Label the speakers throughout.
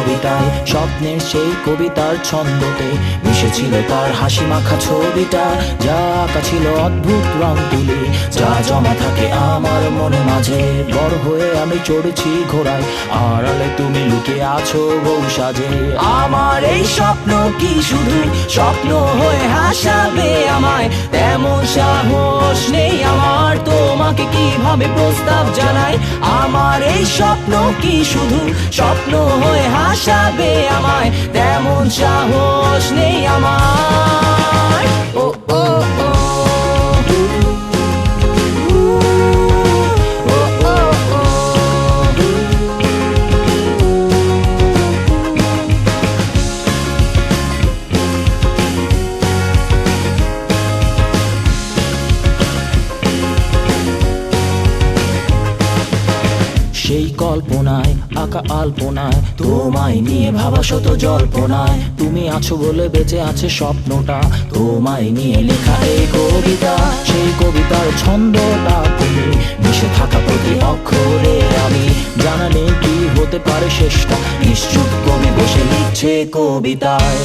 Speaker 1: কবিতায়, স্বপ্নের সেই কবিতার ছন্দতে মিশেছিল তার হাসি মাখা ছবিটা, যা আঁকা ছিল অদ্ভুত রং তুলি, যা জমা থাকে আমার মনে মাঝে। বড় হয়ে আমি চড়েছি ঘোড়ায়, আড়ালে তুমি লুকিয়ে আছো বউ সাজে। আমার এই স্বপ্ন কি শুধু স্বপ্ন হয়ে হাসাবে আমায়, তেমন সাহস নেই আমার তোমাকে কিভাবে প্রস্তাব জানাই। আমার এই স্বপ্ন কি শুধু স্বপ্ন হয়ে হাসাবে আমায়, তেমন সাহস নেই আমার। ও ও ও সেই কল্পনায় আঁকা আলপনায়, তোমায় নিয়ে ভাবা শত জল্পনায়, তুমি আছো বলে বেঁচে আছে স্বপ্নটা, তোমায় নিয়ে লেখা এই কবিতা। সেই কবিতার ছন্দটা তুমি, মিশে থাকা প্রতি অক্ষরে আমি, জানা নেই কি হতে পারে শেষটা, নিশ্চুপ কবি বসে লিখছে কবিতায়।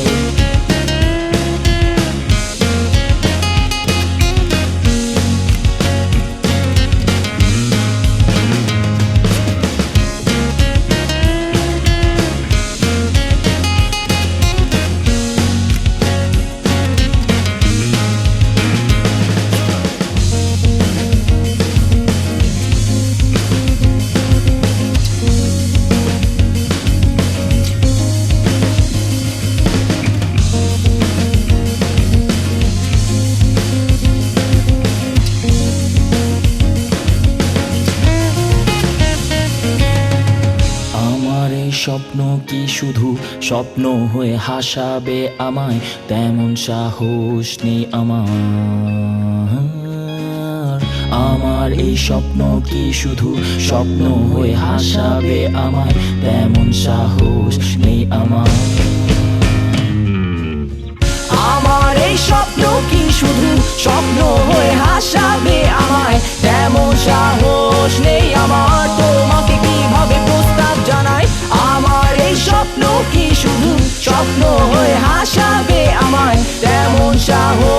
Speaker 1: স্বপ্ন কি শুধু স্বপ্ন হয়ে হাসাবে আমায়, তেমন সাহস নেই আমার। আমার এই স্বপ্ন কি শুধু স্বপ্ন হয়ে হাসাবে আমায়, তেমন সাহস নেই আমার। আমার এই স্বপ্ন কি শুধু স্বপ্ন হয়ে হাসাবে আমায়, তেমন সাহস নেই আমার তোমাকে কিভাবে প্রস্তাব জানাই। আমার এই স্বপ্ন কি শুধু স্বপ্ন হয়ে হাসাবে আমায়, তেমন সাহস